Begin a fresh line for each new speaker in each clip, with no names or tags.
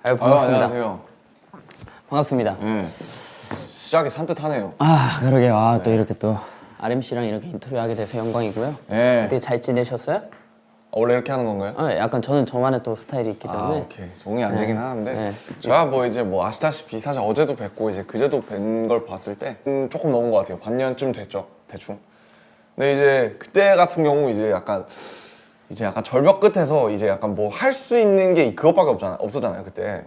아유, 반갑습니다.
안녕하세요.
반갑습니다.
네. 시작이 산뜻하네요.
아, 그러게요. 아, 또 이렇게 또 RMC랑 이렇게 인터뷰하게 돼서 영광이고요.
네.
되게 잘 지내셨어요?
원래 이렇게 하는 건가요?
약간 저는 저만의 또 스타일이 있기 때문에.
오케이. 적응이 안 되긴 하는데
네.
제가 뭐 이제 뭐 아시다시피 사실 어제도 뵙고 이제 그제도 뵌 걸 봤을 때 조금 넘은 것 같아요. 반년쯤 됐죠, 대충. 근데 이제 그때 같은 경우 이제 약간 절벽 끝에서 이제 약간 뭐 할 수 있는 게 그것밖에 없었잖아요, 그때.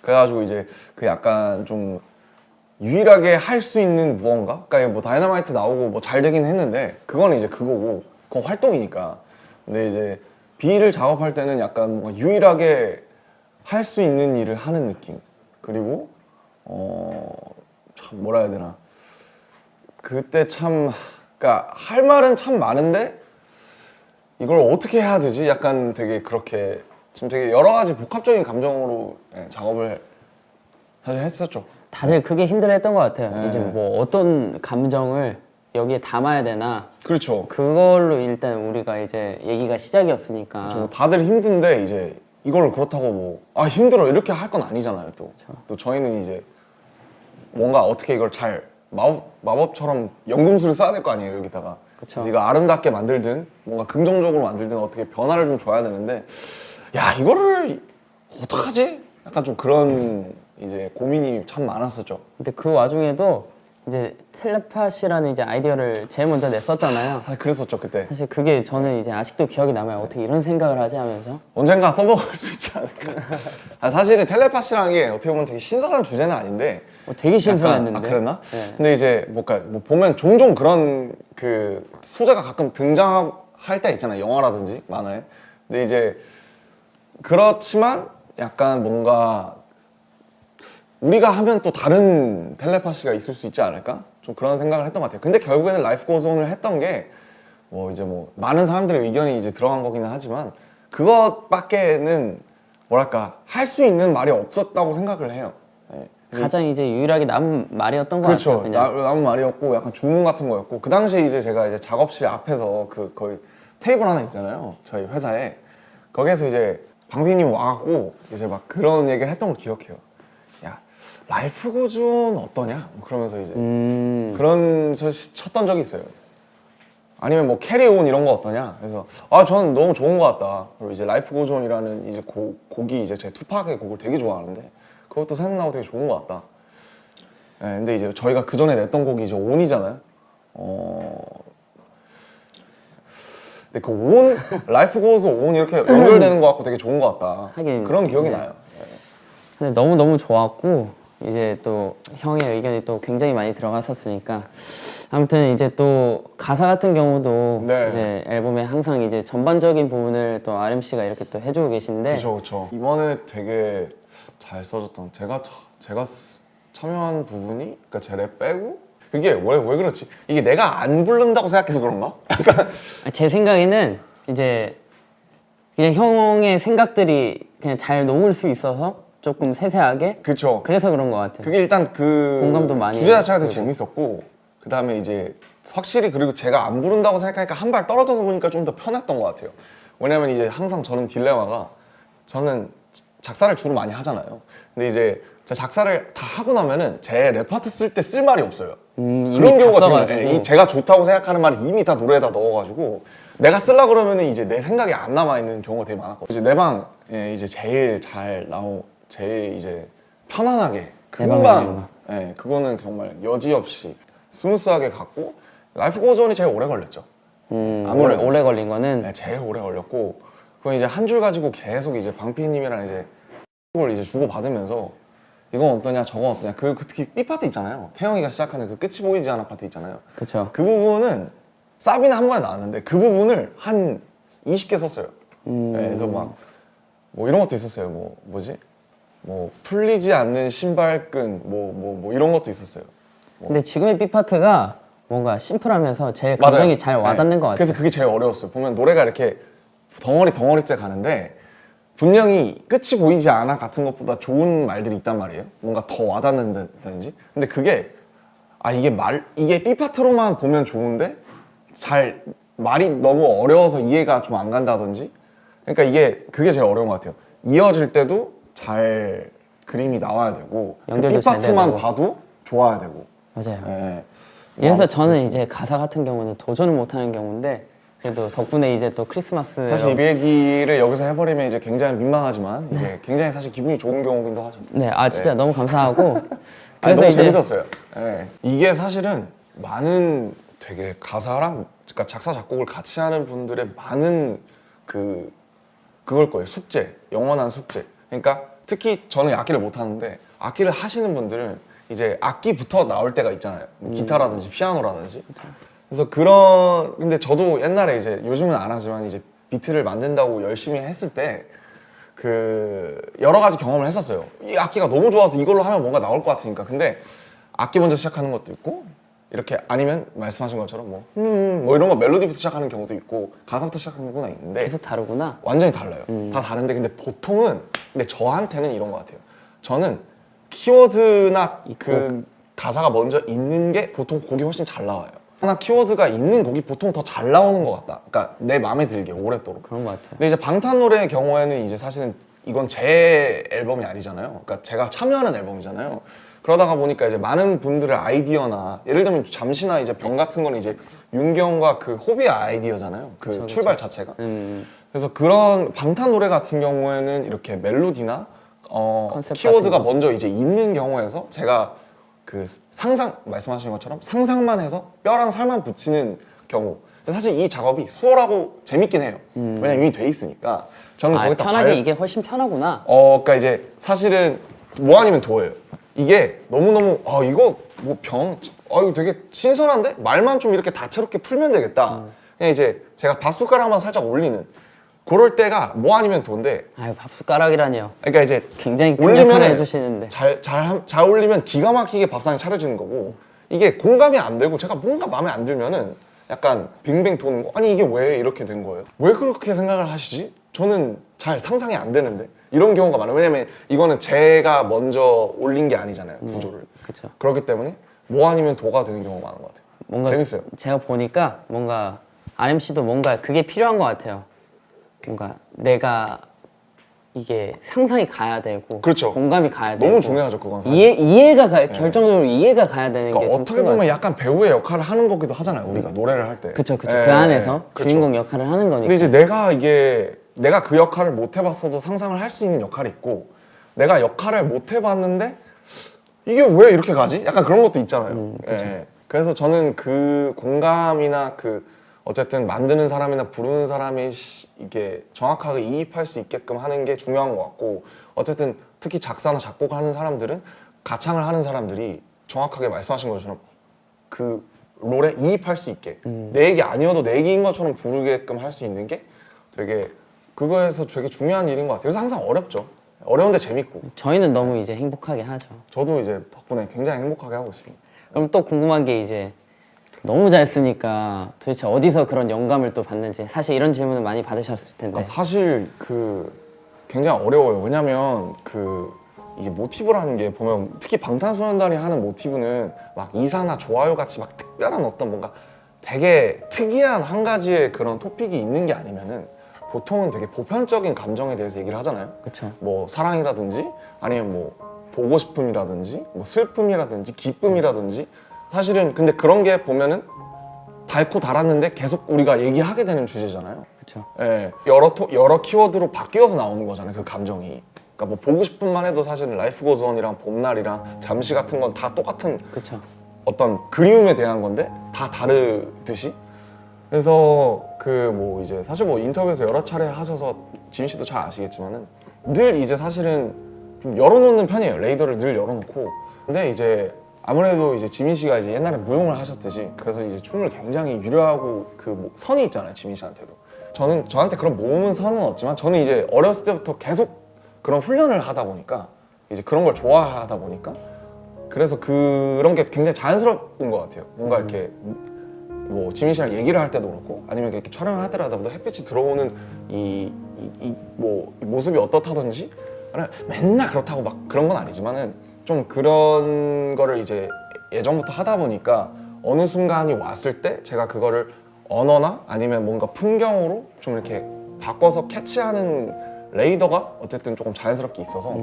그래가지고 이제 그 약간 좀 유일하게 할 수 있는 무언가? 그러니까 뭐 다이너마이트 나오고 뭐 잘 되긴 했는데 그거는 이제 그거고 그건 활동이니까. 근데 이제 B를 작업할 때는 약간 뭔가 유일하게 할 수 있는 일을 하는 느낌. 그리고 참 뭐라 해야 되나. 그때 참 그러니까 할 말은 참 많은데 이걸 어떻게 해야 되지? 약간 되게 그렇게 지금 되게 여러 가지 복합적인 감정으로 작업을 사실 했었죠.
다들 그게 힘들어했던 것 같아요.
네.
이제 뭐 어떤 감정을 여기에 담아야 되나.
그렇죠.
그걸로 일단 우리가 이제 얘기가 시작이었으니까.
좀 다들 힘든데 이제 이걸 그렇다고 뭐 힘들어 이렇게 할 건 아니잖아요. 또 저희는 이제 뭔가 어떻게 이걸 잘 마법처럼 연금술을 써야 될 거 아니에요, 여기다가.
그쵸.
그래서 이거 아름답게 만들든 뭔가 긍정적으로 만들든 어떻게 변화를 좀 줘야 되는데 야 이거를 어떡하지? 약간 좀 그런 이제 고민이 참 많았었죠.
근데 그 와중에도 이제 텔레파시라는 이제 아이디어를 제일 먼저 냈었잖아요.
사실 그랬었죠 그때.
사실 그게 저는 이제 아직도 기억이 남아요. 어떻게 이런 생각을 하지 하면서.
언젠가 써먹을 수 있지 않을까. 사실은 텔레파시라는 게 어떻게 보면 되게 신선한 주제는 아닌데
되게 신선했는데.
약간, 그랬나?
네.
근데 이제 뭐 보면 종종 그런 그 소재가 가끔 등장할 때 있잖아요. 영화라든지 만화에. 근데 이제 그렇지만 약간 뭔가 우리가 하면 또 다른 텔레파시가 있을 수 있지 않을까? 좀 그런 생각을 했던 것 같아요. 근데 결국에는 라이프 고즈 온을 했던 게 뭐 이제 뭐 많은 사람들의 의견이 이제 들어간 거기는 하지만 그것밖에는 뭐랄까 할 수 있는 말이 없었다고 생각을 해요. 네.
가장 이제 유일하게 남은 말이었던 것 같아요.
그렇죠.
그냥.
남은 말이었고 약간 주문 같은 거였고 그 당시에 이제 제가 이제 작업실 앞에서 그 거의 테이블 하나 있잖아요. 저희 회사에 거기에서 이제 방피님 와갖고 이제 막 그런 얘기를 했던 걸 기억해요. 야 라이프 고즈 온 어떠냐? 뭐 그러면서 이제 그런 쳤던 적이 있어요. 그래서 아니면 뭐 캐리온 이런 거 어떠냐? 그래서 저는 너무 좋은 것 같다. 그리고 이제 라이프 고즈 온이라는 이제 곡이 이제 제 투팍의 곡을 되게 좋아하는데 그것도 생각나고 되게 좋은 것 같다. 네, 근데 이제 저희가 그 전에 냈던 곡이 이제 온이잖아요. 근데 그 온, 라이프 고즈 온 이렇게 연결되는 것 같고 되게 좋은 것 같다.
하긴,
그런 기억이
네.
나요.
근데 너무 좋았고 이제 또 형의 의견이 또 굉장히 많이 들어갔었으니까 아무튼 이제 또 가사 같은 경우도
네.
이제 앨범에 항상 이제 전반적인 부분을 또 RMC가 이렇게 또 해주고 계신데
그렇죠. 이번에 되게 잘 써줬던 제가 참여한 부분이 그러니까 제 랩 빼고 그게 왜 그렇지? 이게 내가 안 부른다고 생각해서 그런가? 약간
제 생각에는 이제 그냥 형의 생각들이 그냥 잘 녹을 수 있어서 조금 세세하게
그쵸.
그래서 그런 것 같아요.
그게 일단 그
공감도 많이
주제 자체가 되게
되고.
재밌었고 그 다음에 이제 확실히 그리고 제가 안 부른다고 생각하니까 한 발 떨어져서 보니까 좀 더 편했던 것 같아요. 왜냐면 이제 항상 저는 딜레마가 저는 작사를 주로 많이 하잖아요. 근데 이제 제가 작사를 다 하고 나면은 제 랩 파트 쓸 때 쓸 말이 없어요.
이미
그런
다
경우가
써가지고.
되게 제가 좋다고 생각하는 말이 이미 다 노래에다 넣어가지고 내가 쓰려 그러면은 이제 내 생각이 안 남아 있는 경우가 되게 많았거든요. 이제 내 방에 이제 제일 제일 이제 편안하게 금방 그거는 정말 여지없이 스무스하게 갔고 라이프 고즈 온이 제일 오래 걸렸죠. 아무래도.
오래 걸린 거는
네, 제일 오래 걸렸고 그건 이제 한 줄 가지고 계속 이제 방피님이랑 이제 걸 이제 주고 받으면서 이건 어떠냐 저건 어떠냐 그 특히 B 파트 있잖아요. 태영이가 시작하는 그 끝이 보이지 않아 파트 있잖아요.
그렇죠.
그 부분은 사비는 한 번에 나왔는데 그 부분을 한 20개 썼어요. 네, 그래서 막 뭐 이런 것도 있었어요. 뭐 풀리지 않는 신발끈 뭐 이런 것도 있었어요.
근데 지금의 B 파트가 뭔가 심플하면서 제일 감정이
맞아요.
잘 와닿는 것 같아요.
그래서 그게 제일 어려웠어요. 보면 노래가 이렇게 덩어리째 가는데 분명히 끝이 보이지 않아 같은 것보다 좋은 말들이 있단 말이에요. 뭔가 더 와닿는다든지. 근데 그게 이게 B 파트로만 보면 좋은데 말이 너무 어려워서 이해가 좀 안 간다든지. 그러니까 그게 제일 어려운 것 같아요. 이어질 때도 잘 그림이 나와야 되고 그
연결도 잘
삐파트만
되고.
봐도 좋아야 되고.
맞아요.
예.
그래서 저는 이제 가사 같은 경우는 도전을 못하는 경우인데 그래도 덕분에 이제 또 크리스마스
사실 이 얘기를 여기서 해버리면 이제 굉장히 민망하지만 이게 굉장히 사실 기분이 좋은 경우기도 하죠.
네, 아 진짜 너무 감사하고
아니, 너무
이제
재밌었어요. 예. 이게 사실은 많은 되게 가사랑 그러니까 작사 작곡을 같이 하는 분들의 많은 그걸 거예요. 숙제, 영원한 숙제. 그러니까 특히 저는 악기를 못 하는데 악기를 하시는 분들은 이제 악기부터 나올 때가 있잖아요. 기타라든지 피아노라든지. 그래서 근데 저도 옛날에 이제 요즘은 안 하지만 이제 비트를 만든다고 열심히 했을 때 여러 가지 경험을 했었어요. 이 악기가 너무 좋아서 이걸로 하면 뭔가 나올 것 같으니까. 근데 악기 먼저 시작하는 것도 있고 이렇게 아니면 말씀하신 것처럼 뭐 이런 거 멜로디부터 시작하는 경우도 있고 가사부터 시작하는 경우가 있는데
계속 다르구나.
완전히 달라요. 다 다른데 근데 보통은 근데 저한테는 이런 것 같아요. 저는 키워드나 그 가사가 먼저 있는 게 보통 곡이 훨씬 잘 나와요. 하나 키워드가 있는 곡이 보통 더 잘 나오는 것 같다. 그러니까 내 마음에 들게 오랫도록.
그런 것 같아요.
근데 이제 방탄 노래의 경우에는 이제 사실은 이건 제 앨범이 아니잖아요. 그러니까 제가 참여하는 앨범이잖아요. 그러다가 보니까 이제 많은 분들의 아이디어나 예를 들면 잠시나 이제 병 같은 거는 이제 윤경과 그 호비의 아이디어잖아요. 그 출발 자체가. 그래서 그런 방탄 노래 같은 경우에는 이렇게 멜로디나
컨셉
키워드가
같은 거.
먼저 이제 있는 경우에서 제가 그 말씀하신 것처럼 상상만 해서 뼈랑 살만 붙이는 경우. 근데 사실 이 작업이 수월하고 재밌긴 해요. 왜냐면 이미 돼 있으니까. 저는
아,
거기다
편하게 이게 훨씬 편하구나.
그러니까 이제 사실은 뭐 아니면 도예요. 이게 너무너무 이거 뭐 이거 되게 신선한데 말만 좀 이렇게 다채롭게 풀면 되겠다. 그냥 이제 제가 밥숟가락만 살짝 올리는 그럴 때가 뭐 아니면 도인데.
아유 밥숟가락이라니요.
그러니까 이제
굉장히 큰 역할을 해주시는데.
잘 올리면 기가 막히게 밥상이 차려지는 거고 이게 공감이 안 되고 제가 뭔가 마음에 안 들면은 약간 빙빙 도는 거. 아니 이게 왜 이렇게 된 거예요? 왜 그렇게 생각을 하시지? 저는 잘 상상이 안 되는데 이런 경우가 많아요. 왜냐면 이거는 제가 먼저 올린 게 아니잖아요, 구조를.
그렇죠.
그렇기 때문에 뭐 아니면 도가 되는 경우가 많은 것 같아요.
뭔가
재밌어요.
제가 보니까 뭔가 RMC도 뭔가 그게 필요한 것 같아요. 뭔가 내가 이게 상상이 가야 되고
그렇죠.
공감이 가야 되고
너무 중요하죠, 그건 사실.
이해가 결정적으로 이해가 가야 되는 게
그러니까
좀
어떻게
큰 것
보면
같아요.
약간 배우의 역할을 하는 거기도 하잖아요, 우리가 노래를 할 때.
그쵸.
예,
그 안에서
그렇죠.
주인공 역할을 하는 거니까.
근데 이제 내가 그 역할을 못 해봤어도 상상을 할 수 있는 역할이 있고 내가 역할을 못 해봤는데 이게 왜 이렇게 가지? 약간 그런 것도 있잖아요. 예. 그래서 저는 그 공감이나 어쨌든 만드는 사람이나 부르는 사람이 이게 정확하게 이입할 수 있게끔 하는 게 중요한 것 같고 어쨌든 특히 작사나 작곡을 하는 사람들은 가창을 하는 사람들이 정확하게 말씀하신 것처럼 그 롤에 이입할 수 있게 내 얘기 아니어도 내 얘기인 것처럼 부르게끔 할 수 있는 게 되게 그거에서 되게 중요한 일인 것 같아요. 그래서 항상 어렵죠. 어려운데 재밌고
저희는 너무 이제 행복하게 하죠.
저도 이제 덕분에 굉장히 행복하게 하고 있습니다.
그럼 또 궁금한 게 이제 너무 잘 쓰니까 도대체 어디서 그런 영감을 또 받는지 사실 이런 질문을 많이 받으셨을 텐데.
사실 굉장히 어려워요. 왜냐면 이게 모티브라는 게 보면 특히 방탄소년단이 하는 모티브는 막 이사나 좋아요 같이 막 특별한 어떤 뭔가 되게 특이한 한 가지의 그런 토픽이 있는 게 아니면은 보통은 되게 보편적인 감정에 대해서 얘기를 하잖아요.
그쵸.
뭐 사랑이라든지 아니면 뭐 보고 싶음이라든지 뭐 슬픔이라든지 기쁨이라든지 사실은 근데 그런 게 보면은 닳고 달았는데 계속 우리가 얘기하게 되는 주제잖아요.
그쵸.
예, 여러 키워드로 바뀌어서 나오는 거잖아요. 그 감정이. 그러니까 뭐 보고 싶은만 해도 사실은 라이프 고즈 온이랑 봄날이랑 잠시 같은 건 다 똑같은
그쵸.
어떤 그리움에 대한 건데 다 다르듯이. 그래서 뭐 이제 사실 뭐 인터뷰에서 여러 차례 하셔서 지민 씨도 잘 아시겠지만은 늘 이제 사실은 좀 열어놓는 편이에요. 레이더를 늘 열어놓고. 근데 이제 아무래도 이제 지민 씨가 이제 옛날에 무용을 하셨듯이 그래서 이제 춤을 굉장히 유려하고 선이 있잖아요. 지민 씨한테도. 저한테 그런 모음은 선은 없지만 저는 이제 어렸을 때부터 계속 그런 훈련을 하다 보니까 이제 그런 걸 좋아하다 보니까 그래서 그런 게 굉장히 자연스러운 것 같아요. 뭔가 이렇게 뭐 지민 씨랑 얘기를 할 때도 그렇고 아니면 이렇게 촬영을 할 때라도 햇빛이 들어오는 이 모습이 어떻다든지 맨날 그렇다고 막 그런 건 아니지만은 좀 그런 거를 이제 예전부터 하다 보니까 어느 순간이 왔을 때 제가 그거를 언어나 아니면 뭔가 풍경으로 좀 이렇게 바꿔서 캐치하는 레이더가 어쨌든 조금 자연스럽게 있어서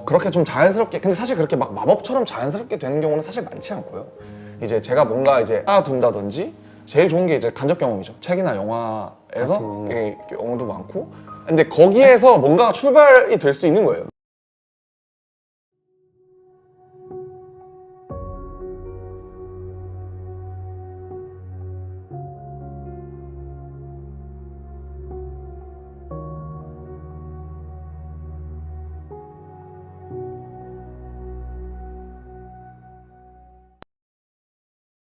그렇게 좀 자연스럽게, 근데 사실 그렇게 막 마법처럼 자연스럽게 되는 경우는 사실 많지 않고요. 이제 제가 뭔가 이제 둔다든지 제일 좋은 게 이제 간접 경험이죠. 책이나 영화에서 경험도 많고, 근데 거기에서 뭔가 출발이 될 수도 있는 거예요.